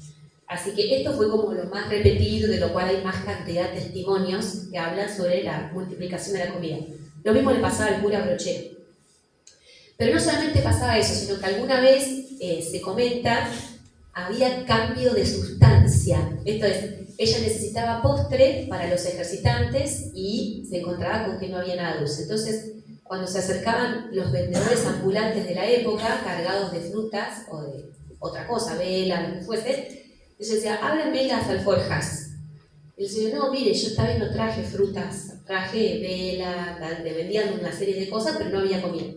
Así que esto fue como lo más repetido, de lo cual hay más cantidad de testimonios que hablan sobre la multiplicación de la comida. Lo mismo le pasaba al cura Brochero. Pero no solamente pasaba eso, sino que alguna vez se comenta, había cambio de sustancia. Esto es, ella necesitaba postre para los ejercitantes y se encontraba con que no había nada dulce. Entonces, cuando se acercaban los vendedores ambulantes de la época, cargados de frutas o de otra cosa, vela, lo que fuese, ella decía, ábranme las alforjas. Y el señor, no, mire, yo esta vez no traje frutas, traje vela, le vendían una serie de cosas, pero no había comida.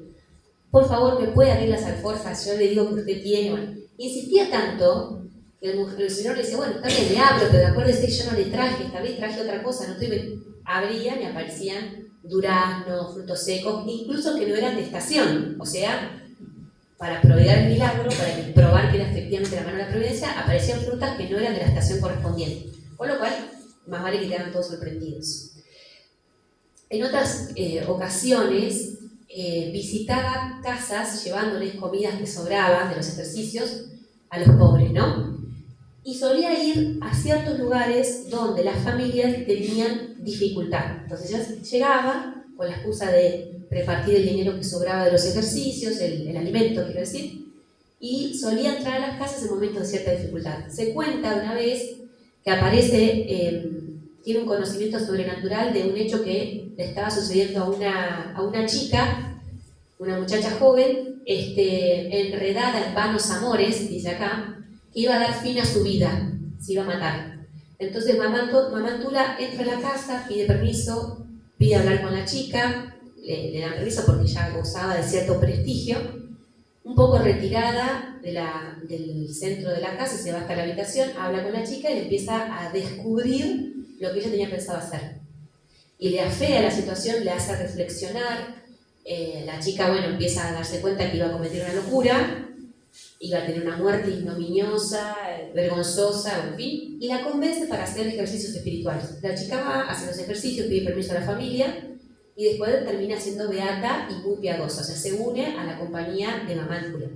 Por favor, ¿me puede abrir las alforjas? Yo le digo que usted tiene. Bueno, insistía tanto que el señor le decía, bueno, está bien, le abro, pero acuérdese que yo no le traje, esta vez traje otra cosa, no estoy... Abrían y aparecían duraznos, frutos secos, incluso que no eran de estación, o sea, para proveer el milagro, para probar que era efectivamente la mano de la providencia, aparecían frutas que no eran de la estación correspondiente, con lo cual, más vale que quedaran todos sorprendidos. En otras ocasiones, visitaba casas llevándoles comidas que sobraban de los ejercicios a los pobres, ¿no? Y solía ir a ciertos lugares donde las familias tenían dificultad. Entonces ella llegaba con la excusa de repartir el dinero que sobraba de los ejercicios, el alimento, quiero decir, y solía entrar a las casas en momentos de cierta dificultad. Se cuenta una vez que aparece, tiene un conocimiento sobrenatural de un hecho que le estaba sucediendo a una chica, una muchacha joven, enredada en vanos amores, dice acá, que iba a dar fin a su vida, se iba a matar. Entonces Mamantula entra a la casa, pide permiso, pide hablar con la chica, le dan permiso porque ya gozaba de cierto prestigio, un poco retirada del centro de la casa, se va hasta la habitación, habla con la chica y le empieza a descubrir lo que ella tenía pensado hacer. Y le afea la situación, le hace reflexionar, la chica, bueno, empieza a darse cuenta que iba a cometer una locura, iba a tener una muerte ignominiosa, vergonzosa, en fin, y la convence para hacer ejercicios espirituales. La chica va, hace los ejercicios, pide permiso a la familia, y después termina siendo beata y muy piadosa, o sea, se une a la compañía de Mamantula.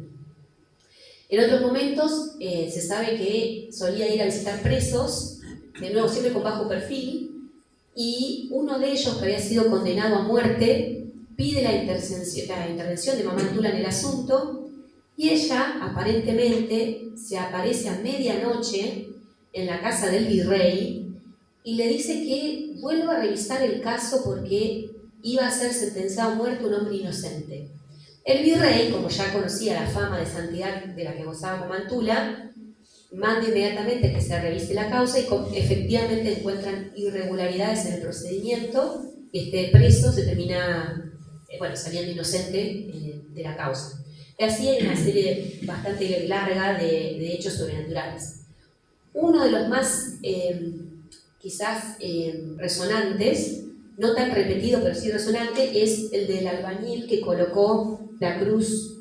En otros momentos se sabe que solía ir a visitar presos, de nuevo siempre con bajo perfil, y uno de ellos, que había sido condenado a muerte, pide la intervención de Mamantula en el asunto, y ella aparentemente se aparece a medianoche en la casa del virrey y le dice que vuelva a revisar el caso porque iba a ser sentenciado a muerte un hombre inocente. El virrey, como ya conocía la fama de santidad de la que gozaba Mamantula, manda inmediatamente que se revise la causa y efectivamente encuentran irregularidades en el procedimiento y este preso se termina saliendo inocente de la causa. Y así hay una serie bastante larga de hechos sobrenaturales. Uno de los más quizás resonantes, no tan repetido pero sí resonante, es el del albañil que colocó la cruz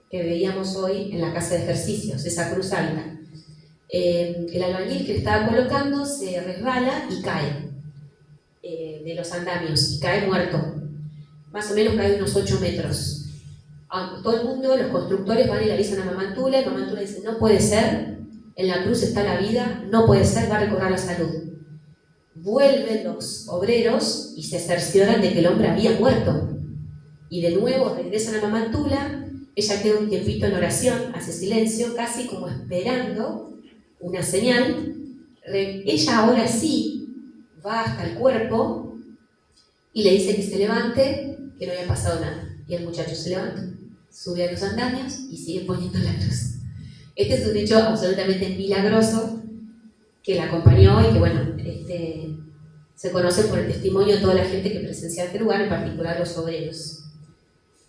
que veíamos hoy en la casa de ejercicios, esa cruz alta. El albañil que estaba colocando se resbala y cae de los andamios y cae muerto. Más o menos cae unos 8 metros. Todo el mundo, los constructores van y le avisan a Mamantula y Mamantula dice: no puede ser, en la cruz está la vida, no puede ser, va a recobrar la salud. Vuelven los obreros y se cercioran de que el hombre había muerto. Y de nuevo regresan a Mamantula, ella queda un tiempito en oración, hace silencio, casi como esperando una señal. Ella ahora sí va hasta el cuerpo y le dice que se levante, que no había pasado nada. Y el muchacho se levanta, sube a los andamios y sigue poniendo la cruz. Este es un hecho absolutamente milagroso que la acompañó y que se conoce por el testimonio de toda la gente que presencia este lugar, en particular los obreros.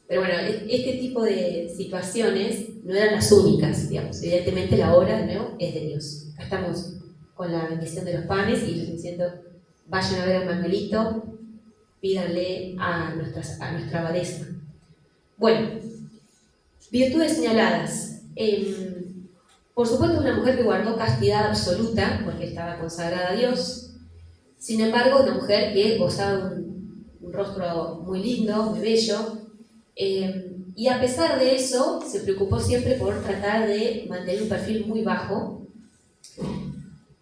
Pero bueno, este tipo de situaciones no eran las únicas, digamos. Evidentemente la obra, de nuevo, es de Dios. Acá estamos con la bendición de los panes y les diciendo: vayan a ver al Manuelito, pídanle a nuestra abadesa. Bueno, virtudes señaladas. Por supuesto, una mujer que guardó castidad absoluta, porque estaba consagrada a Dios. Sin embargo, una mujer que gozaba de un rostro muy lindo, muy bello. Y a pesar de eso, se preocupó siempre por tratar de mantener un perfil muy bajo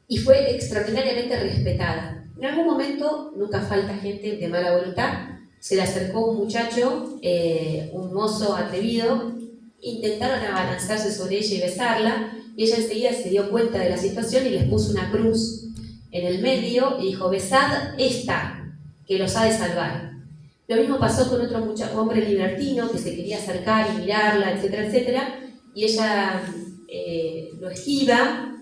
y fue extraordinariamente respetada. En algún momento, nunca falta gente de mala voluntad, se le acercó un muchacho, un mozo atrevido, intentaron abalanzarse sobre ella y besarla, y ella enseguida se dio cuenta de la situación y les puso una cruz en el medio y dijo: besad esta, que los ha de salvar. Lo mismo pasó con otro hombre libertino que se quería acercar y mirarla, etcétera, etcétera, y ella lo esquiva,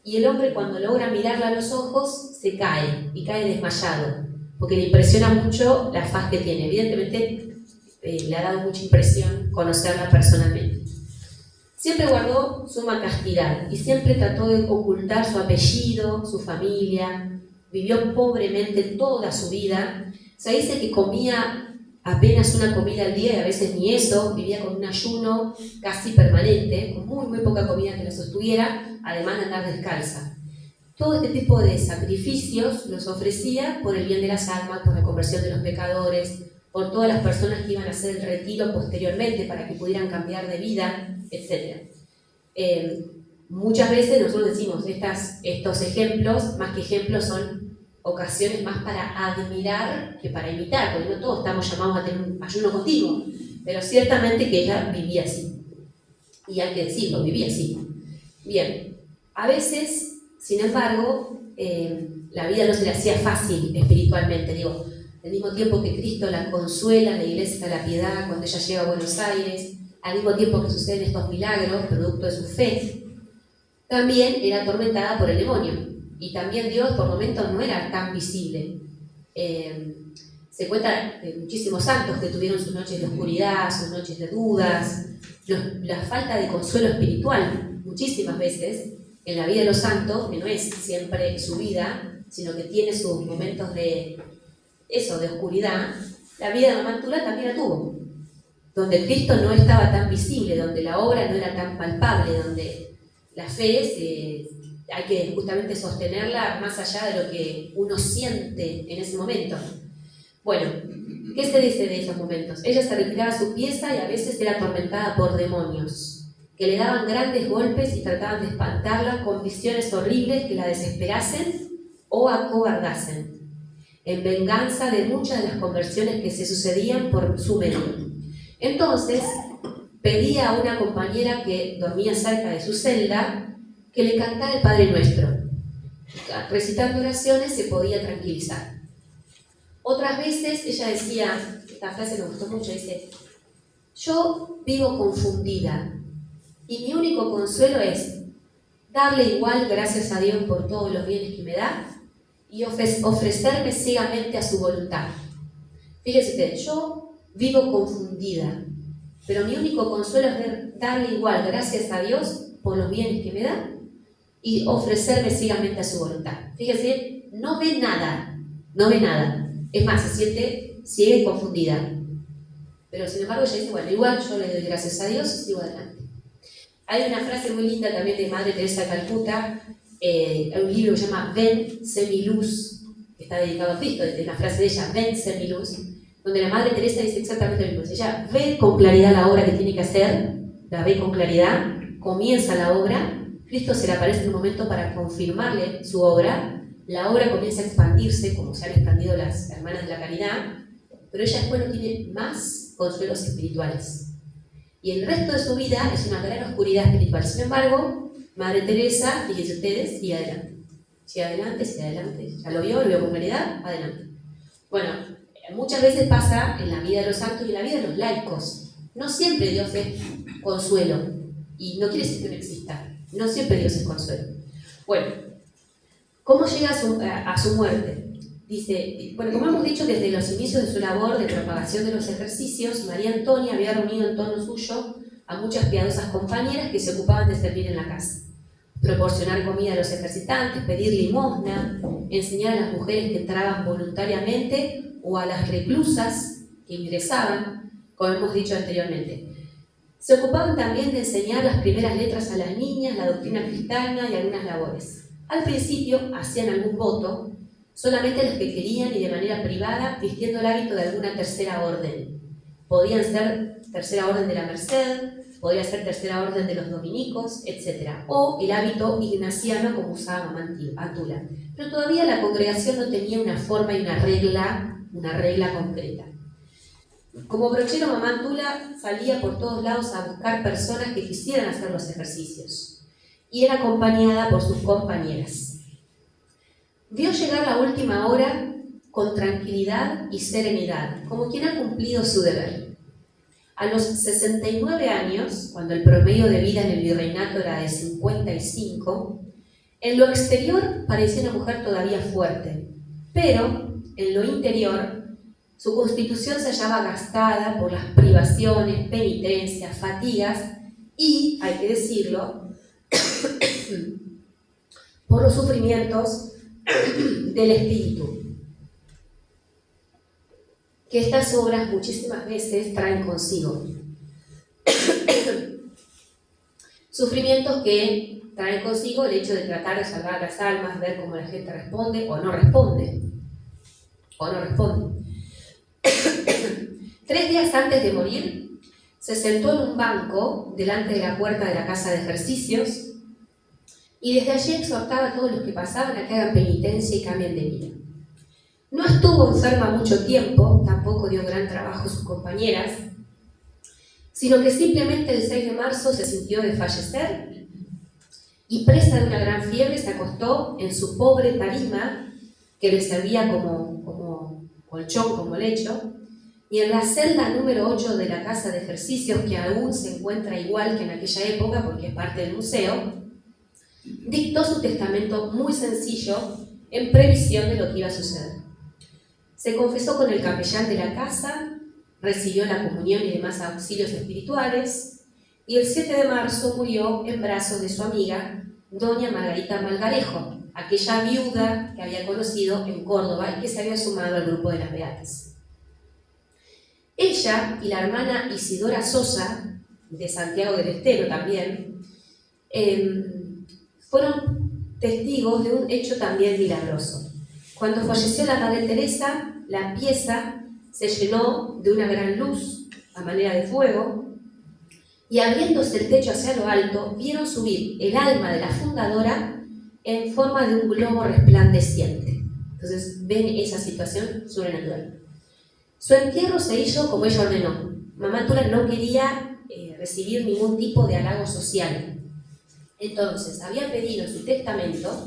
y el hombre, cuando logra mirarla a los ojos, se cae, y cae desmayado, porque le impresiona mucho la faz que tiene. Evidentemente le ha dado mucha impresión conocerla personalmente. Siempre guardó suma castidad y siempre trató de ocultar su apellido, su familia. Vivió pobremente toda su vida. Se dice que comía apenas una comida al día y a veces ni eso. Vivía con un ayuno casi permanente, con muy, muy poca comida que la sostuviera, además de andar descalza. Todo este tipo de sacrificios los ofrecía por el bien de las almas, por la conversión de los pecadores, por todas las personas que iban a hacer el retiro posteriormente para que pudieran cambiar de vida, etc. Muchas veces nosotros decimos estos ejemplos, más que ejemplos, son ocasiones más para admirar que para imitar, porque no todos estamos llamados a tener un ayuno continuo, pero ciertamente que ella vivía así. Y hay que decirlo, vivía así. Bien, a veces, sin embargo, la vida no se le hacía fácil espiritualmente, digo. Al mismo tiempo que Cristo la consuela en la iglesia de la piedad cuando ella llega a Buenos Aires, al mismo tiempo que suceden estos milagros, producto de su fe, también era atormentada por el demonio. Y también Dios por momentos no era tan visible. Se cuenta de muchísimos santos que tuvieron sus noches de oscuridad, sus noches de dudas, la falta de consuelo espiritual, muchísimas veces, en la vida de los santos, que no es siempre su vida, sino que tiene sus momentos de oscuridad. La vida de Mamantula también la tuvo, donde Cristo no estaba tan visible, donde la obra no era tan palpable, donde la fe hay que justamente sostenerla más allá de lo que uno siente en ese momento. Bueno, ¿qué se dice de esos momentos? Ella se retiraba a su pieza y a veces era atormentada por demonios, que le daban grandes golpes y trataban de espantarla con visiones horribles que la desesperasen o acobardasen. en venganza de muchas de las conversiones que se sucedían por su medio. Entonces, pedía a una compañera que dormía cerca de su celda que le cantara el Padre Nuestro. Recitando oraciones se podía tranquilizar. Otras veces ella decía, esta frase me gustó mucho, dice: yo vivo confundida y mi único consuelo es darle igual gracias a Dios por todos los bienes que me da y ofrecerme ciegamente a su voluntad. Fíjense ustedes, yo vivo confundida, pero mi único consuelo es darle igual gracias a Dios por los bienes que me da y ofrecerme ciegamente a su voluntad. Fíjense, no ve nada, no ve nada. Es más, se siente ciega y confundida. Pero sin embargo ella dice, bueno, igual yo le doy gracias a Dios y sigo adelante. Hay una frase muy linda también de Madre Teresa de Calcuta, hay un libro que se llama Ven, sé mi luz, que está dedicado a Cristo, es una frase de ella, Ven, sé mi luz, donde la Madre Teresa dice exactamente lo mismo. Ella ve con claridad la obra que tiene que hacer, la ve con claridad, comienza la obra, Cristo se le aparece en un momento para confirmarle su obra, la obra comienza a expandirse, como se han expandido las hermanas de la caridad, pero ella después no tiene más consuelos espirituales. Y el resto de su vida es una gran oscuridad espiritual. Sin embargo, Madre Teresa, fíjense ustedes, sigue adelante. Sigue adelante, sigue adelante. Ya lo vio con claridad, adelante. Bueno, muchas veces pasa en la vida de los santos y en la vida de los laicos. No siempre Dios es consuelo. Y no quiere decir que no exista. No siempre Dios es consuelo. Bueno, ¿cómo llega a su muerte? Dice, bueno, como hemos dicho, desde los inicios de su labor de propagación de los ejercicios, María Antonia había reunido en torno suyo a muchas piadosas compañeras que se ocupaban de servir en la casa. Proporcionar comida a los ejercitantes, pedir limosna, enseñar a las mujeres que entraban voluntariamente o a las reclusas que ingresaban, como hemos dicho anteriormente. Se ocupaban también de enseñar las primeras letras a las niñas, la doctrina cristiana y algunas labores. Al principio hacían algún voto, solamente los que querían y de manera privada, vistiendo el hábito de alguna tercera orden. Podían ser tercera orden de la Merced, podía ser tercera orden de los dominicos, etc. O el hábito ignaciano como usaba mamá Antula. Pero todavía la congregación no tenía una forma y una regla concreta. Como brochero, mamá Antula salía por todos lados a buscar personas que quisieran hacer los ejercicios y era acompañada por sus compañeras. Vio llegar la última hora con tranquilidad y serenidad, como quien ha cumplido su deber. A los 69 años, cuando el promedio de vida en el virreinato era de 55, en lo exterior parecía una mujer todavía fuerte, pero en lo interior su constitución se hallaba gastada por las privaciones, penitencias, fatigas y, hay que decirlo, por los sufrimientos del espíritu, que estas obras muchísimas veces traen consigo. Sufrimientos que traen consigo el hecho de tratar de salvar las almas, ver cómo la gente responde o no responde. 3 días antes de morir, se sentó en un banco delante de la puerta de la casa de ejercicios y desde allí exhortaba a todos los que pasaban a que hagan penitencia y cambien de vida. No estuvo enferma mucho tiempo, tampoco dio gran trabajo a sus compañeras, sino que simplemente el 6 de marzo se sintió desfallecer y presa de una gran fiebre se acostó en su pobre tarima que le servía como colchón, como lecho, y en la celda número 8 de la casa de ejercicios, que aún se encuentra igual que en aquella época porque es parte del museo, dictó su testamento muy sencillo en previsión de lo que iba a suceder. Se confesó con el capellán de la casa, recibió la comunión y demás auxilios espirituales, y el 7 de marzo murió en brazos de su amiga, doña Margarita Malgarejo, aquella viuda que había conocido en Córdoba y que se había sumado al grupo de las Beatas. Ella y la hermana Isidora Sosa, de Santiago del Estero también, fueron testigos de un hecho también milagroso. Cuando falleció la Madre Teresa, la pieza se llenó de una gran luz a manera de fuego y abriéndose el techo hacia lo alto, vieron subir el alma de la fundadora en forma de un globo resplandeciente. Entonces ven esa situación sobrenatural. Su entierro se hizo como ella ordenó. Mamántula no quería recibir ningún tipo de halago social. Entonces había pedido en su testamento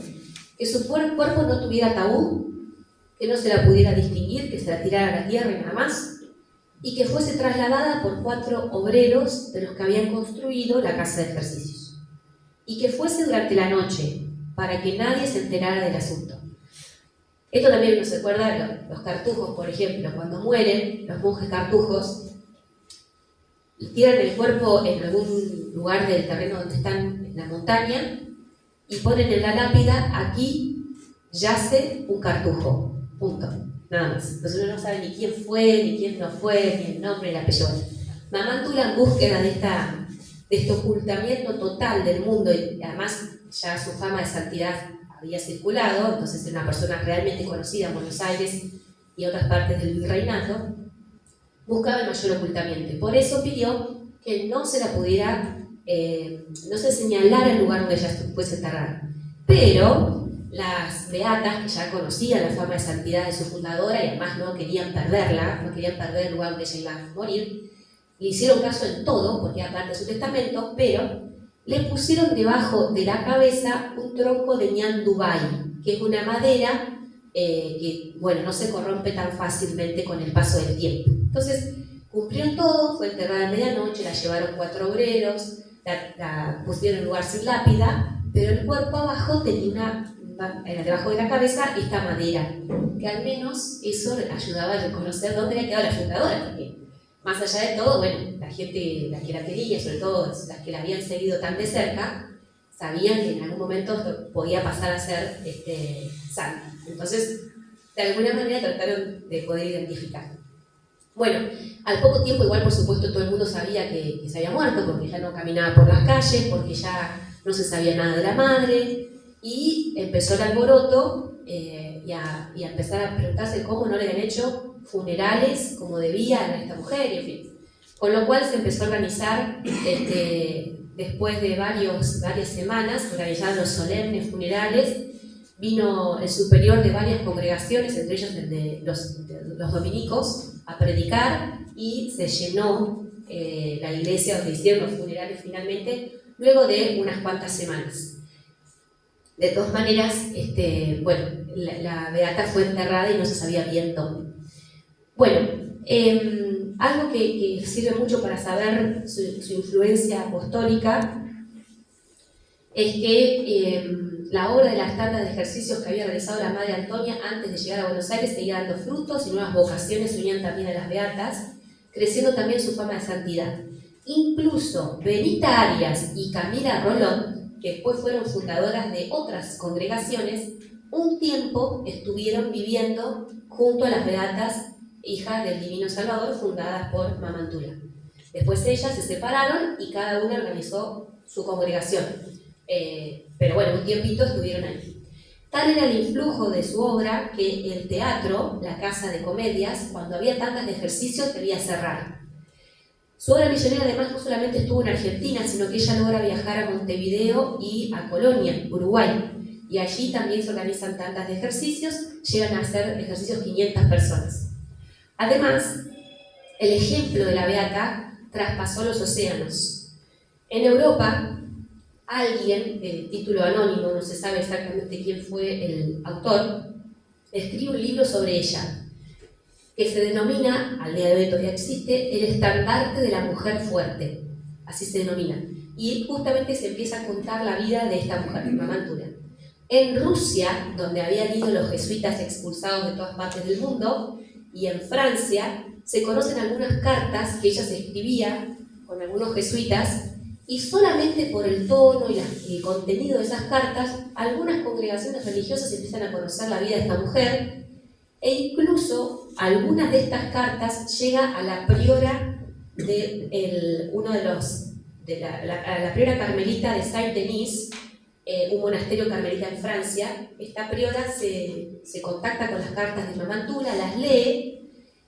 que su cuerpo no tuviera ataúd, que no se la pudiera distinguir, que se la tirara a la tierra y nada más, y que fuese trasladada por 4 obreros de los que habían construido la casa de ejercicios, y que fuese durante la noche, para que nadie se enterara del asunto. Esto también nos recuerda los cartujos, por ejemplo, cuando mueren los monjes cartujos, tiran el cuerpo en algún lugar del terreno donde están, en la montaña, y ponen en la lápida: aquí yace un cartujo, punto, nada más. Entonces uno no sabe ni quién fue, ni quién no fue, ni el nombre, ni el apellido. Mamántula, en búsqueda de este ocultamiento total del mundo, y además ya su fama de santidad había circulado, entonces era una persona realmente conocida en Buenos Aires y otras partes del virreinato, buscaba el mayor ocultamiento. Y por eso pidió que no se la pudiera, no se señalara el lugar donde ella fuese enterrada. Pero las beatas, que ya conocían la fama de santidad de su fundadora y además no querían perderla, no querían perder el lugar donde ella iba a morir, le hicieron caso en todo, porque era parte de su testamento, pero le pusieron debajo de la cabeza un tronco de ñandubay, que es una madera que, bueno, no se corrompe tan fácilmente con el paso del tiempo. Entonces, cumplieron todo, fue enterrada a medianoche, la llevaron 4 obreros, la pusieron en lugar sin lápida, pero el cuerpo abajo tenía debajo de la cabeza esta madera, que al menos eso ayudaba a reconocer dónde había quedado la fundadora, porque más allá de todo, bueno, la gente, la que la quería, sobre todo las que la habían seguido tan de cerca, sabían que en algún momento podía pasar a ser santa. Entonces, de alguna manera trataron de poder identificar. Bueno, al poco tiempo, igual por supuesto todo el mundo sabía que se había muerto, porque ya no caminaba por las calles, porque ya no se sabía nada de la madre, y empezó el alboroto y a empezar a preguntarse cómo no le habían hecho funerales como debían a esta mujer, y en fin. Con lo cual se empezó a organizar, después de varias semanas, organizaron los solemnes funerales. Vino el superior de varias congregaciones, entre ellos el de los dominicos, a predicar, y se llenó la iglesia donde hicieron los funerales finalmente, luego de unas cuantas semanas. De todas maneras, bueno, la beata fue enterrada y no se sabía bien dónde. Bueno, algo que sirve mucho para saber su influencia apostólica es que la obra de las tandas de ejercicios que había realizado la Madre Antonia antes de llegar a Buenos Aires seguía dando frutos y nuevas vocaciones se unían también a las beatas, creciendo también su fama de santidad. Incluso Benita Arias y Camila Rolón, que después fueron fundadoras de otras congregaciones, un tiempo estuvieron viviendo junto a las beatas hijas del Divino Salvador, fundadas por Mamántula. Después ellas se separaron y cada una organizó su congregación. Pero bueno, un tiempito estuvieron ahí. Tal era el influjo de su obra que el teatro, la casa de comedias, cuando había tantas de ejercicios, debía cerrar. Su obra misionera además no solamente estuvo en Argentina, sino que ella logra viajar a Montevideo y a Colonia, Uruguay. Y allí también se organizan tantas de ejercicios, llegan a hacer ejercicios 500 personas. Además, el ejemplo de la beata traspasó los océanos. En Europa, alguien, de título anónimo, no se sabe exactamente quién fue el autor, escribe un libro sobre ella, que se denomina, al día de hoy todavía existe, el estandarte de la mujer fuerte, así se denomina. Y justamente se empieza a contar la vida de esta mujer, Mamántula. En Rusia, donde habían ido los jesuitas expulsados de todas partes del mundo, y en Francia, se conocen algunas cartas que ella se escribía con algunos jesuitas, y solamente por el tono y el contenido de esas cartas, algunas congregaciones religiosas empiezan a conocer la vida de esta mujer, e incluso algunas de estas cartas llega a la priora de la priora carmelita de Saint-Denis, un monasterio carmelita en Francia. Esta priora se contacta con las cartas de Mamántula, las lee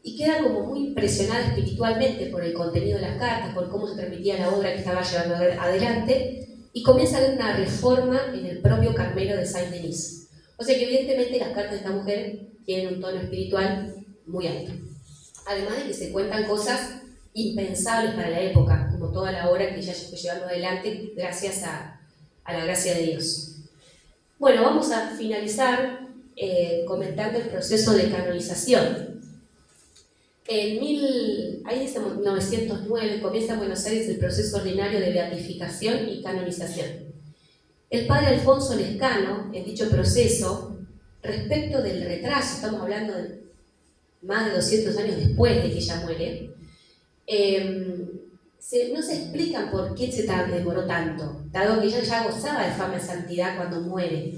y queda como muy impresionada espiritualmente por el contenido de las cartas, por cómo se transmitía la obra que estaba llevando adelante, y comienza a haber una reforma en el propio Carmelo de Saint-Denis. O sea que evidentemente las cartas de esta mujer tienen un tono espiritual muy alto. Además de que se cuentan cosas impensables para la época, como toda la obra que ella fue llevando adelante gracias a la gracia de Dios. Bueno, vamos a finalizar comentando el proceso de canonización. Ahí dice 1909, comienza en Buenos Aires el proceso ordinario de beatificación y canonización. El padre Alfonso Lescano, en dicho proceso, respecto del retraso, estamos hablando de más de 200 años después de que ella muere, no se explican por qué se demoró tanto, dado que ella ya gozaba de fama y santidad cuando muere.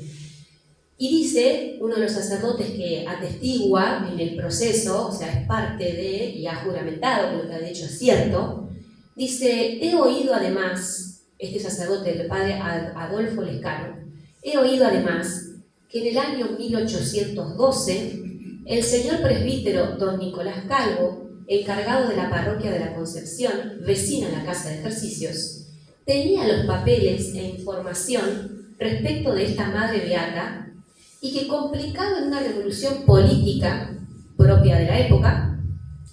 Y dice uno de los sacerdotes que atestigua en el proceso, o sea, es parte de, y ha juramentado que lo que ha dicho es cierto, dice: he oído además, este sacerdote, el padre Adolfo Lescano, he oído además que en el año 1812 el señor presbítero don Nicolás Calvo, encargado de la parroquia de la Concepción, vecina a la casa de ejercicios, tenía los papeles e información respecto de esta madre beata y que, complicado en una revolución política propia de la época,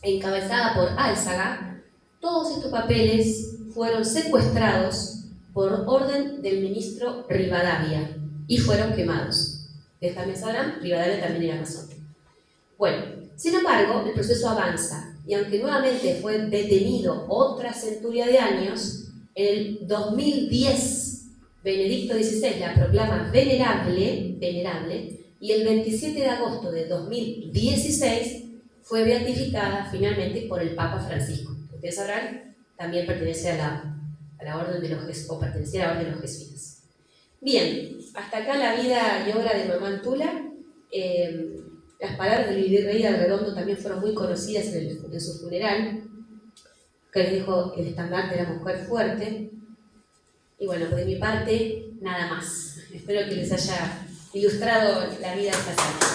encabezada por Álzaga, todos estos papeles fueron secuestrados por orden del ministro Rivadavia y fueron quemados. Ustedes también sabrán, Rivadavia también era masón. Bueno, sin embargo, el proceso avanza y aunque nuevamente fue detenido otra centuria de años, en el 2010 Benedicto XVI la proclama venerable y el 27 de agosto de 2016 fue beatificada finalmente por el Papa Francisco. Ustedes sabrán, también pertenece a la orden de los jesuitas, o pertenecía a la orden de los jesuitas. Bien, hasta acá la vida y obra de Mamá Antula. Las palabras del virrey de Redondo también fueron muy conocidas en su funeral, que les dijo el estandarte de la mujer fuerte. Y bueno, por mi parte, nada más. Espero que les haya ilustrado la vida de esta santa.